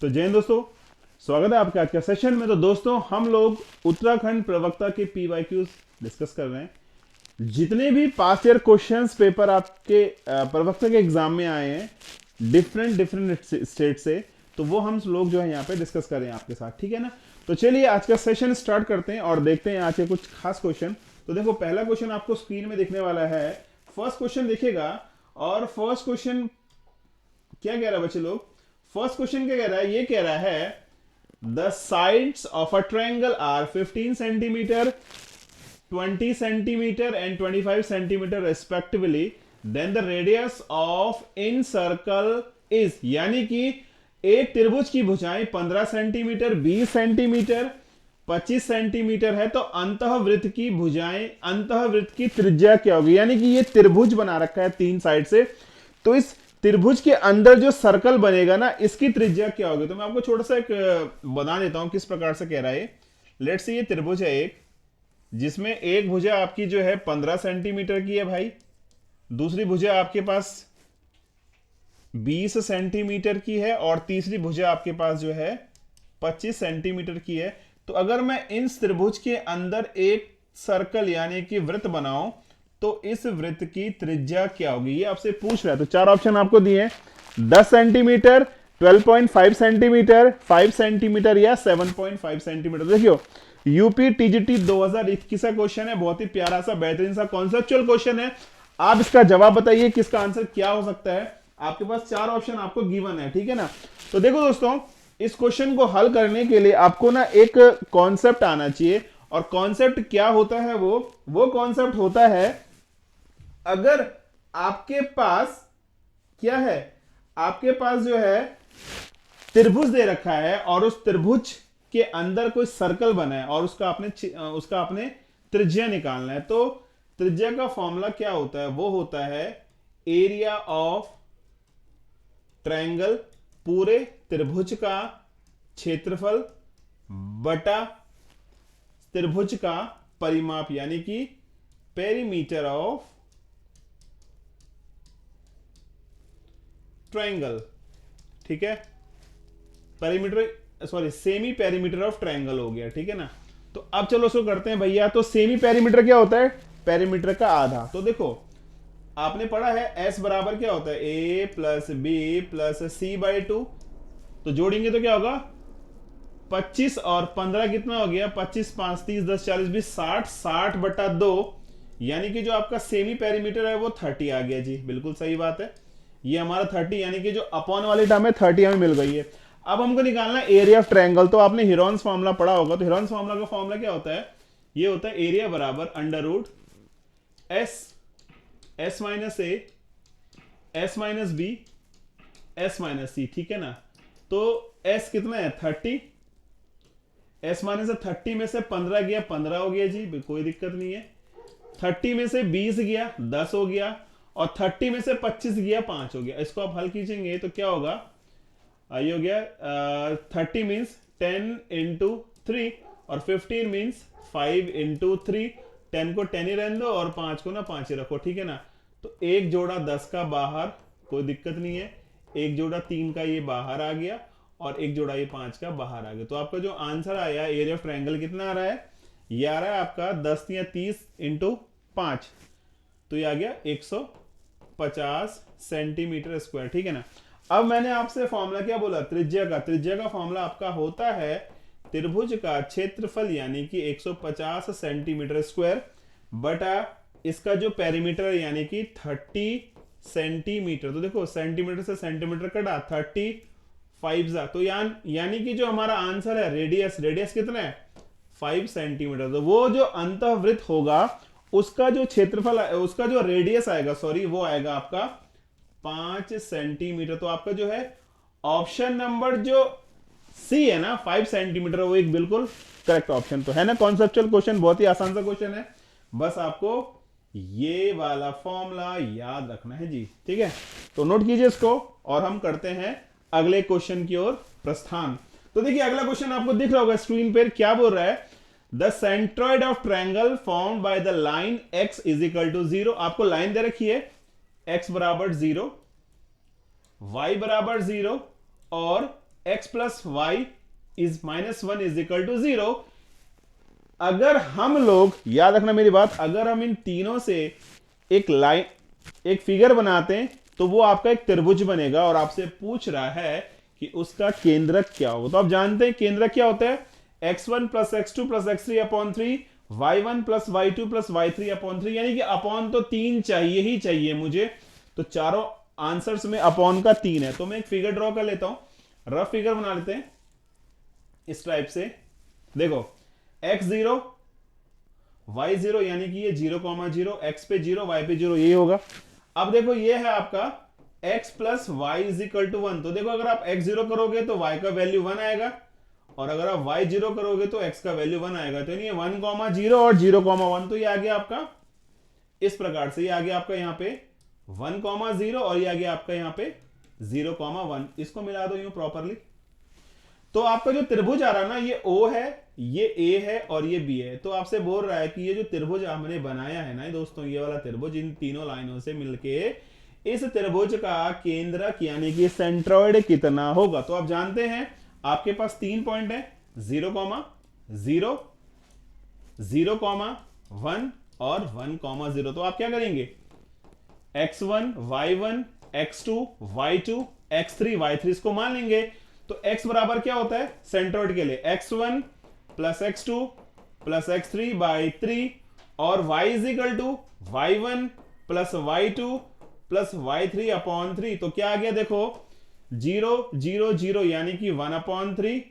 तो जय हिंद दोस्तों, स्वागत है आपके आज के सेशन में। तो दोस्तों हम लोग उत्तराखंड प्रवक्ता के पीवाईक्यूज डिस्कस कर रहे हैं। जितने भी पास्ट ईयर क्वेश्चंस पेपर आपके प्रवक्ता के एग्जाम में आए हैं डिफरेंट डिफरेंट स्टेट से, तो वो हम लोग जो है यहाँ पे डिस्कस कर रहे हैं आपके साथ, ठीक है ना। तो चलिए आज का सेशन स्टार्ट करते हैं और देखते हैं आज के कुछ खास क्वेश्चन। तो देखो पहला क्वेश्चन आपको स्क्रीन में दिखने वाला है। फर्स्ट क्वेश्चन देखिएगा और फर्स्ट क्वेश्चन क्या कह रहा है बच्चे लोग। फर्स्ट क्वेश्चन क्या कह रहा है, ये कह रहा है the sides of a triangle are 15 centimetre, 20 centimetre and 25 centimetre respectively, then the radius of incircle is, यानी कि एक त्रिभुज की भुजाएं 15 सेंटीमीटर, 20 सेंटीमीटर, 25 सेंटीमीटर है, तो अंतःवृत्त की भुजाएं, अंतःवृत्त की त्रिज्या क्या होगी। यानी कि ये त्रिभुज बना रखा है तीन साइड से, तो इस त्रिभुज के अंदर जो सर्कल बनेगा ना, इसकी त्रिज्या क्या होगी। तो मैं आपको छोटा सा एक बता देता हूं किस प्रकार से कह रहा है। लेट्स से ये त्रिभुज है एक, जिसमें एक भुजा आपकी जो है 15 सेंटीमीटर की है भाई, दूसरी भुजा आपके पास 20 सेंटीमीटर की है और तीसरी भुजा आपके पास जो है 25 सेंटीमीटर की है। तो अगर मैं इन त्रिभुज के अंदर एक सर्कल यानी कि वृत्त बनाऊं, तो इस वृत्त की त्रिज्या क्या होगी, ये आपसे पूछ रहा है। तो चार ऑप्शन आपको दिए, 10 सेंटीमीटर, 12.5 सेंटीमीटर, 5 सेंटीमीटर या 7.5 सेंटीमीटर। देखियो यूपी टीजीटी 2021 का क्वेश्चन है, बहुत ही प्यारा सा बेहतरीन सा कॉन्सेप्चुअल क्वेश्चन है। आप इसका जवाब बताइए किसका आंसर क्या हो सकता है। आपके पास चार ऑप्शन आपको गिवन है, ठीक है ना। तो देखो दोस्तों, इस क्वेश्चन को हल करने के लिए आपको ना एक कॉन्सेप्ट आना चाहिए, और कॉन्सेप्ट क्या होता है, वो कॉन्सेप्ट होता है, अगर आपके पास क्या है, आपके पास जो है त्रिभुज दे रखा है और उस त्रिभुज के अंदर कोई सर्कल बना है और उसका आपने त्रिज्या निकालना है। तो त्रिज्या का फॉर्मूला क्या होता है, वो होता है एरिया ऑफ ट्रायंगल, पूरे त्रिभुज का क्षेत्रफल बटा त्रिभुज का परिमाप, यानी कि पेरीमीटर ऑफ ट्रायंगल, ठीक है। Perimeter sorry semi perimeter of triangle हो गया, ठीक है ना। तो अब चलो उसको करते हैं भैया। तो सेमी पेरीमीटर क्या होता है, पेरीमीटर का आधा। तो देखो आपने पढ़ा है एस बराबर क्या होता है, A plus B plus C by 2। तो जोड़ेंगे तो क्या होगा, 25 और 15 कितना हो गया, 25 5 30 10 40 20 60, 60 बटा 2, यानी कि जो आपका सेमी पेरीमीटर है वो 30 आ गया जी। बिल्कुल सही बात है, ये हमारा 30, यानी कि जो अपॉन वाली टर्म है 30 हमें मिल गई है। अब हमको निकालना है एरिया ऑफ ट्रायंगल। तो आपने हीरोन्स फार्मूला पढ़ा होगा, तो हीरोन्स फार्मूला का फार्मूला क्या होता है, ये होता है एरिया बराबर under root S minus A, S minus B, S minus C, ठीक है ना। तो एस कितना है 30, एस माइनस 30 में से 15 गया 15 हो गया जी, कोई दिक्कत नहीं है। 30 में से 20 गया 10 हो गया, और 30 में से 25 गया 5 हो गया। इसको आप हल कीजिएंगे तो क्या होगा, ये हो गया 30 मीन्स 10 इंटू 3 और 15 मीन्स 5 इंटू 3। 10 को 10 ही रहने दो और 5 को ना 5 ही रखो, ठीक है ना। तो एक जोड़ा 10 का बाहर, कोई दिक्कत नहीं है। एक जोड़ा 3 का ये बाहर आ गया और एक जोड़ा ये 5 का बाहर आ गया। तो आपका जो आंसर आया एरिया ऑफ ट्रायंगल कितना आ रहा है, ये आ रहा है आपका 10 या 30 इंटू 5, तो ये आ गया 150 सेंटीमीटर स्क्वायर, ठीक है ना। अब मैंने आपसे फॉर्मूला क्या बोला, त्रिज्या का। त्रिज्या का फॉर्मूला आपका होता है त्रिभुज का क्षेत्रफल, यानी कि 150 सेंटीमीटर स्क्वायर बटा इसका जो पेरीमीटर है, यानी कि 30 सेंटीमीटर। तो देखो सेंटीमीटर से सेंटीमीटर कटा 35 जा, तो यानी कि जो हमारा आंसर है रेडियस कितना है 5 सेंटीमीटर। तो वो जो अंतःवृत्त होगा उसका जो क्षेत्रफल, उसका जो रेडियस आएगा, सॉरी, वो आएगा आपका 5 सेंटीमीटर। तो आपका जो है ऑप्शन नंबर जो सी है ना 5 सेंटीमीटर, वो एक बिल्कुल करेक्ट ऑप्शन तो है ना। कॉन्सेप्चुअल क्वेश्चन, बहुत ही आसान सा क्वेश्चन है, बस आपको ये वाला फॉर्मूला याद रखना है जी, ठीक है। तो नोट कीजिए इसको और हम करते हैं अगले क्वेश्चन की ओर प्रस्थान। तो देखिए अगला क्वेश्चन आपको दिख रहा होगा स्क्रीन पर, क्या बोल रहा है, the centroid of triangle formed by the line x is equal to 0। आपको लाइन दे रखी है x बराबर 0, y बराबर 0 और x plus y is -1 is equal to 0। अगर हम लोग, याद रखना मेरी बात, अगर हम इन तीनों से एक लाइन, एक फिगर बनाते हैं तो वो आपका एक त्रिभुज बनेगा और आपसे पूछ रहा है कि उसका केंद्रक क्या होगा। तो आप जानते हैं केंद्रक क्या होता है, x1 plus x2 plus x3 upon 3, y1 plus y2 plus y3 upon 3, यानी कि अपॉन तो 3 चाहिए ही चाहिए मुझे। तो चारों आंसर्स में अपॉन का 3 है। तो मैं एक फिगर ड्रॉ कर लेता हूं, रफ फिगर बना लेते हैं इस टाइप से। देखो x0 y0 यानी कि ये 0,0, x पे 0 y पे 0, यही होगा। अब देखो ये है आपका x plus y is equal to 1। तो देखो अगर आप x0 करोगे तो y का वैल्यू 1 आएगा, और अगर आप y0 करोगे तो x का वैल्यू 1 आएगा। तो ये 1,0 और 0,1, तो ये आ गया आपका इस प्रकार से, ये आ गया आपका यहाँ पे 1,0 और ये आ गया आपका यहाँ पे 0,1। इसको मिला दो यूं प्रॉपरली, तो आपका जो त्रिभुज आ रहा है ना, ये O है, ये A है और ये B है। तो आपसे बोल रहा है कि ये जो त्रिभुज हमने बनाया है ना दोस्तों, ये वाला त्रिभुज इन तीनों लाइनों से मिलके इस त्रिभुज का केंद्रक यानी कि सेंट्रॉइड कितना होगा। तो आप जानते हैं आपके पास 3 पॉइंट है, 0,0, 0,1 और 1,0। तो आप क्या करेंगे, x1 y1 x2 y2 x3 y3 इसको मान लेंगे। तो x बराबर क्या होता है सेंट्रॉइड के लिए, x1 plus x2 plus x3 by 3, और y is equal to y1 plus y2 plus y3 upon 3। तो क्या आ गया देखो 0 0 0 यानी कि 1 अपॉन 3,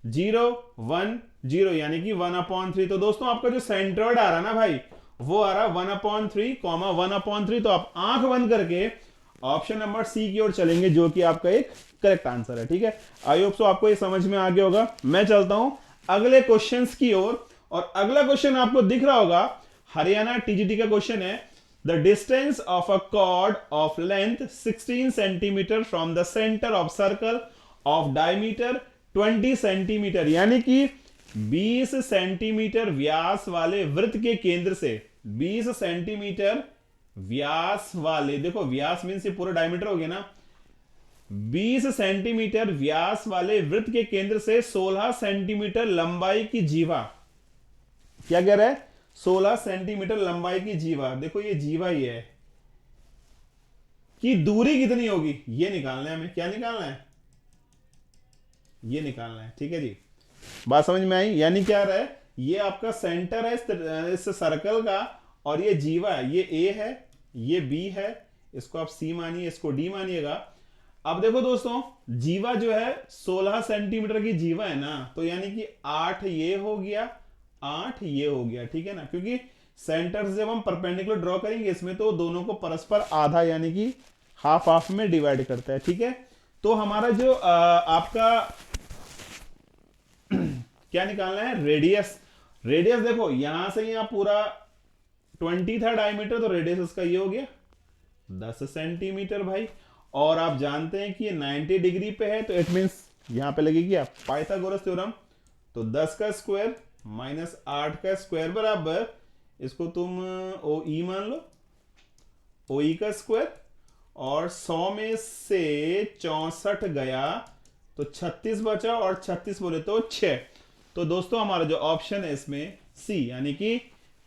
0 1 0 यानी कि 1 अपॉन 3। तो दोस्तों आपका जो सेंट्रॉइड आ रहा ना भाई, वो आ रहा 1 अपॉन 3, 1 अपॉन 3। तो आप आंख बंद करके ऑप्शन नंबर सी की ओर चलेंगे, जो कि आपका एक करेक्ट आंसर है। ठीक है, आई होप सो आपको ये समझ में आ गया होगा। मैं चलता हूं अगले क्वेश्चंस की ओर, और अगला क्वेश्चन आपको दिख रहा होगा, हरियाणा टीजीटी का क्वेश्चन है। The distance of a cord of length 16 centimetre from the centre of circle of diameter 20 centimetre, यानी कि 20 सेंटीमीटर व्यास वाले वृत्त के केंद्र से, 20 सेंटीमीटर व्यास वाले, देखो व्यास मीन्स ये पूरा डायमीटर हो गया ना, 20 सेंटीमीटर व्यास वाले वृत्त के केंद्र से 16 सेंटीमीटर लंबाई की जीवा, क्या कह रहा है 16 सेंटीमीटर लंबाई की जीवा, देखो ये जीवा ही है, कि दूरी कितनी होगी ये निकालना है हमें। क्या निकालना है, ये निकालना है। ठीक है जी, बात समझ में आई। यानी क्या रहा है, ये आपका सेंटर है इस सर्कल का, और ये जीवा है, ये ए है, ये बी है, इसको आप सी मानिए, इसको डी मानिएगा। अब देखो दोस्तों, जीवा जो है 16 सेंटीमीटर की जीवा है ना, तो यानी कि 8 ये हो गया, 8 ये हो गया। ठीक है ना, क्योंकि सेंटर से जब हम परपेंडिकुलर ड्रॉ करेंगे इसमें, तो दोनों को परस्पर आधा यानी कि हाफ हाफ में डिवाइड करता है। ठीक है, तो हमारा जो आपका क्या निकालना है, रेडियस। रेडियस देखो यहां से यहां पूरा 20 था डायमीटर, तो रेडियस उसका ये हो गया 10 सेंटीमीटर भाई। और आप जानते हैं कि ये 90 डिग्री पे है, तो इट मींस यहां पे लगेगी आप पाइथागोरस थ्योरम। तो 10 का स्क्वायर माइनस 8 का स्क्वायर बराबर, इसको तुम ओ ई मान लो, ओ ई का स्क्वायर, और 100 में से 64 गया तो 36 बचा, और 36 बोले तो 6। तो दोस्तों हमारा जो ऑप्शन है इसमें सी, यानी कि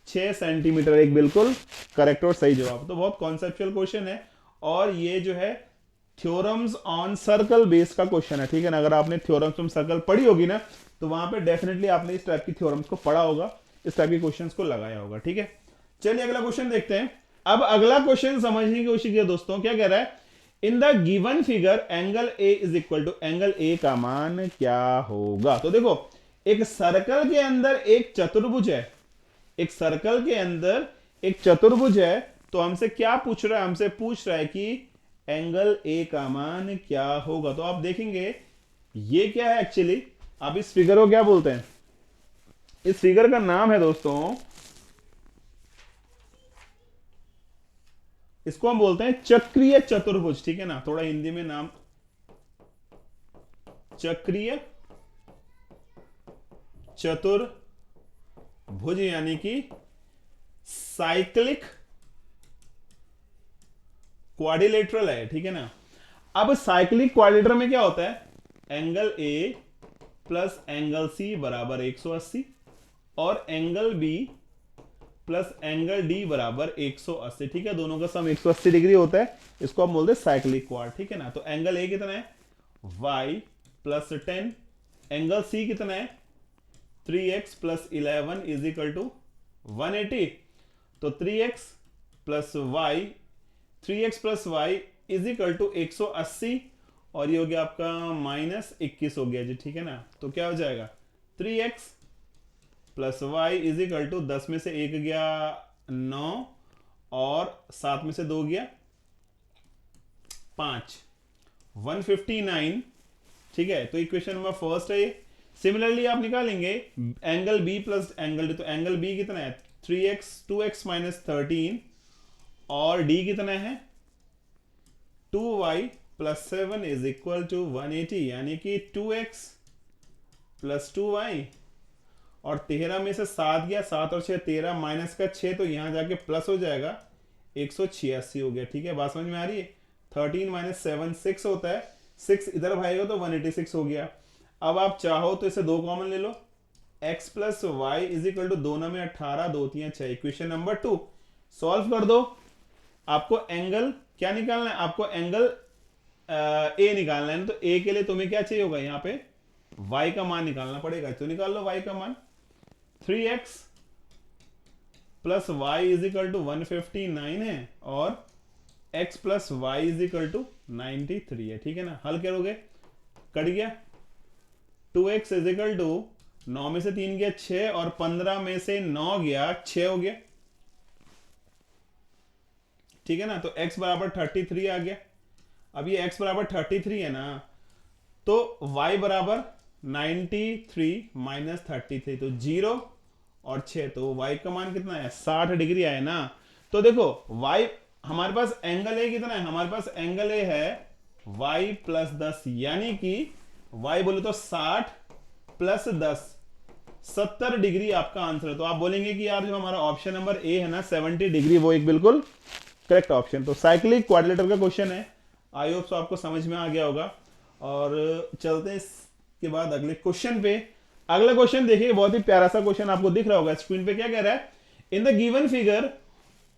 6 सेंटीमीटर एक बिल्कुल करेक्ट और सही जवाब। तो बहुत कॉन्सेप्चुअल क्वेश्चन है, और ये जो है थ्योरम्स ऑन सर्कल बेस का क्वेश्चन है। ठीक है ना, अगर आपने थ्योरम्स ऑन सर्कल पढ़ी होगी ना, तो वहां पे डेफिनेटली आपने इस टाइप की थ्योरम्स को पढ़ा होगा, इस टाइप के क्वेश्चंस को लगाया होगा। ठीक है, चलिए अगला क्वेश्चन देखते हैं। अब अगला क्वेश्चन समझने की कोशिश कीजिए दोस्तों, क्या कह रहा है, in the given figure angle A is equal to, angle A का मान क्या होगा। तो देखो एक सर्कल के अंदर एक चतुर्भुज है, एक सर्कल के अंदर एक चतुर्भुज है, तो हमसे क्या पूछ रहा है, हमसे पूछ रहा है कि एंगल ए का मान क्या होगा। तो आप देखेंगे ये क्या है एक्चुअली, आप इस फिगर को क्या बोलते हैं, इस फिगर का नाम है दोस्तों, इसको हम बोलते हैं चक्रीय चतुर्भुज। ठीक है ना, थोड़ा हिंदी में नाम, चक्रीय चतुर्भुज यानी कि साइक्लिक क्वाड्रिलेटरल है। ठीक है ना, अब साइक्लिक क्वाड्रिलेटरल में क्या होता है, angle A plus angle C बराबर 180 और angle B plus angle D बराबर 180। ठीक है, दोनों का सम 180 डिग्री होता है, इसको आप बोलते हैं साइक्लिक क्वाड। ठीक है ना, तो एंगल ए कितना है y प्लस 10, एंगल सी कितना है 3x plus 11 is equal to 180। तो 3x plus y 3x plus y is equal to 180 और ये हो गया आपका -21 हो गया जी। ठीक है ना, तो क्या हो जाएगा 3x plus y is equal to 10 में से 1 गया 9 और 7 में से 2 गया 5, 159। ठीक है, तो इक्वेशन नंबर फर्स्ट है ये। सिमिलरली आप निकालेंगे angle B plus angle D, तो एंगल बी कितना है 3x 2x माइनस 13 और डी कितना है 2y plus 7 is equal to 180, यानी कि 2x प्लस 2y और 13 में से 7 गया 7 और 6 13 माइनस का 6, तो यहां जाके प्लस हो जाएगा 186 हो गया। ठीक है, बात समझ में आ रही है। 13 माइनस 7 6 होता है, 6 इधर भागेगा तो 186 हो गया। अब आप चाहो तो इसे 2 कॉमन ले लो, x plus y is equal to 2 में 18 2 3 6। इक्वेशन नंबर 2 सॉल्व कर दो। आपको एंगल क्या निकालना है, आपको एंगल ए निकालना है। तो ए के लिए तुम्हें क्या चाहिए होगा, यहाँ पे y का मान निकालना पड़ेगा, तो निकाल लो y का मान। 3x plus y is equal to 159 है और x plus y is equal to 93 है। ठीक है ना, हल करोगे कट गया 2x इज इक्वल टू 9 में से 3 गया 6 और 15 में से 9 गया 6 हो गया। ठीक है ना, तो x बराबर 33 आ गया। अब ये x बराबर 33 है ना, तो y बराबर 93 माइनस 33, तो 0 और 6, तो y का मान कितना है 60 डिग्री आए ना। तो देखो y हमारे पास एंगल ए कितना है, हमारे पास एंगल ए है y प्लस 10, यानी कि y बोले तो 60 प्लस 10 70 डिग्री आपका आंसर है। तो आप बोलेंगे कि यार जो हमारा ऑप्शन नंबर ए है ना 70 डिग्री, वो एक बिल्कुल करेक्ट ऑप्शन। तो साइक्लिक क्वाड्रिलेटर का क्वेश्चन है, आई होप सो आपको समझ में आ गया होगा। और चलते हैं इसके बाद अगले क्वेश्चन पे। अगला क्वेश्चन देखिए, बहुत ही प्यारा सा क्वेश्चन आपको दिख रहा होगा स्क्रीन पे। क्या कह रहा है, in the given figure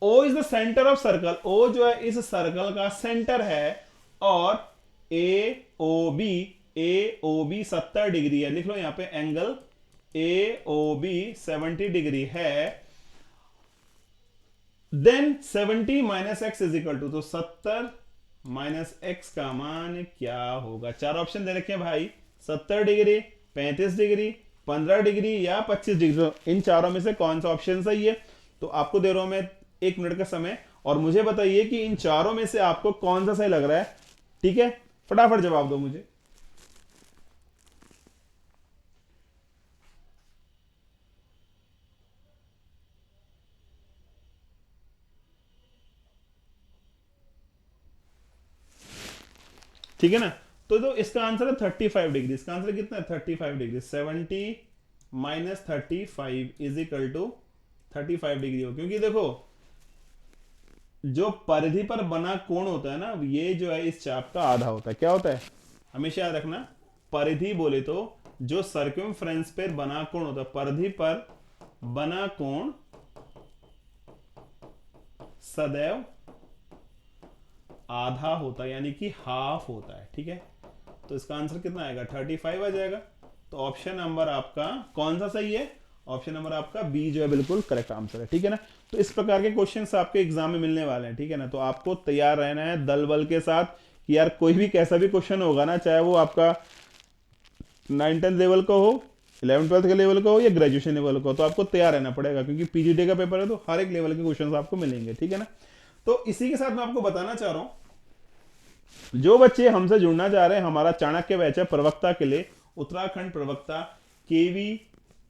O is the centre of circle, O जो है इस सर्कल का सेंटर है और AOB 70 डिग्री है। लिख लो यहां पे एंगल AOB 70 डिग्री है। Then 70 minus x is equal to, तो 70 माइनस एक्स का मान क्या होगा। चार ऑप्शन दे रखे हैं भाई, 70 डिग्री 35 डिग्री 15 डिग्री या 25 डिग्री। तो इन चारों में से कौन सा ऑप्शन सही है। तो आपको दे रहा हूं मैं 1 मिनट का समय और मुझे बताइए कि इन चारों में से आपको कौन सा सही लग रहा है। ठीक है, फटाफट जवाब दो मुझे। ठीक है ना, तो इसका आंसर है 35 डिग्री। इसका आंसर कितना है 35 degree. 70 minus 35 is equal to 35 degree हो, क्योंकि देखो जो परिधि पर बना कोण होता है ना, ये जो है इस चाप का आधा होता है। क्या होता है, हमेशा याद रखना, परिधि बोले तो जो सर्कमफ्रेंस पर बना कोण होता है, परिधि पर बना कोण सदैव आधा होता है, यानी कि हाफ होता है। ठीक है, तो इसका आंसर कितना आएगा 35 आ जाएगा। तो ऑप्शन नंबर आपका कौन सा सही है, ऑप्शन नंबर आपका बी जो है बिल्कुल करेक्ट आंसर है। ठीक है ना, तो इस प्रकार के क्वेश्चंस आपके एग्जाम में मिलने वाले हैं। ठीक है ना, तो आपको तैयार रहना है दल बल के साथ कि यार कोई भी कैसा भी क्वेश्चन होगा ना, चाहे वो आपका 9-10 लेवल का हो, 11-12 के लेवल का हो या ग्रेजुएशन लेवल का हो, तो आपको तैयार रहना पड़ेगा, क्योंकि पीजीडी का पेपर है तो हर एक लेवल के क्वेश्चन आपको मिलेंगे। ठीक है ना, तो इसी के साथ मैं आपको बताना चाह रहा हूं, जो बच्चे हमसे जुड़ना चाह रहे हैं, हमारा चाणक्य बैच है प्रवक्ता के लिए, उत्तराखंड प्रवक्ता केवी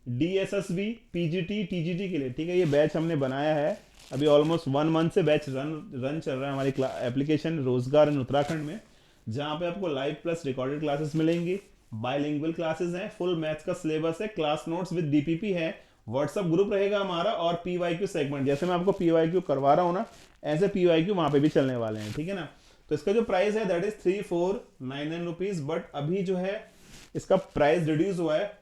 डीएसएसबी पीजीटी टीजीटी के लिए। ठीक है, ये बैच हमने बनाया है, अभी ऑलमोस्ट 1 मंथ से बैच रन चल रहा है हमारी एप्लीकेशन रोजगार इन उत्तराखंड में, जहां पे आपको लाइव प्लस रिकॉर्डेड क्लासेस मिलेंगी, बाइलिंगुअल क्लासेस हैं, फुल मैथ्स का सिलेबस है, क्लास नोट्स विद डीपीपी है, व्हाट्सएप ग्रुप रहेगा हमारा और पीवाईक्यू सेगमेंट। जैसे मैं आपको पीवाईक्यू करवा रहा हूं ना, ऐसे पीवाईक्यू वहां पे भी चलने वाले हैं। ठीक है ना, तो इसका जो प्राइस है दैट इज 3499 रुपीज, बट अभी जो है इसका प्राइस रिड्यूस हुआ है,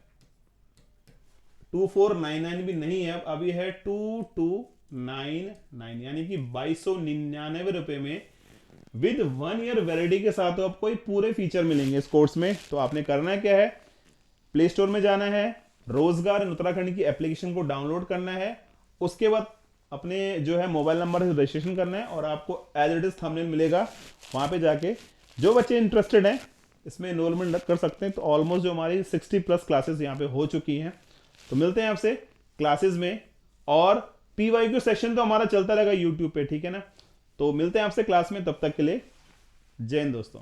2499 भी नहीं है, अभी है 2299, यानी कि 2299 रुपए में विद 1 ईयर वैलिडिटी के साथ तो आपको पूरे फीचर मिलेंगे इस कोर्स में। तो आपने करना क्या है, प्ले स्टोर में जाना है, रोजगार इन उत्तराखंड की एप्लीकेशन को डाउनलोड करना है, उसके बाद अपने जो है मोबाइल नंबर से रजिस्ट्रेशन करना है और आपको एज इट इज थंबनेल मिलेगा। वहां पे जाके जो बच्चे इंटरेस्टेड हैं इसमें एनरोलमेंट कर सकते हैं। तो ऑलमोस्ट जो हमारी 60+ क्लासेस यहाँ पे हो चुकी हैं। तो मिलते हैं आपसे क्लासेस में, और PYQ सेशन तो हमारा चलता रहेगा यूट्यूब पे, ठीक है ना। तो मिलते हैं आपसे क्लास में, तब तक के लिए जय हिंद दोस्तों।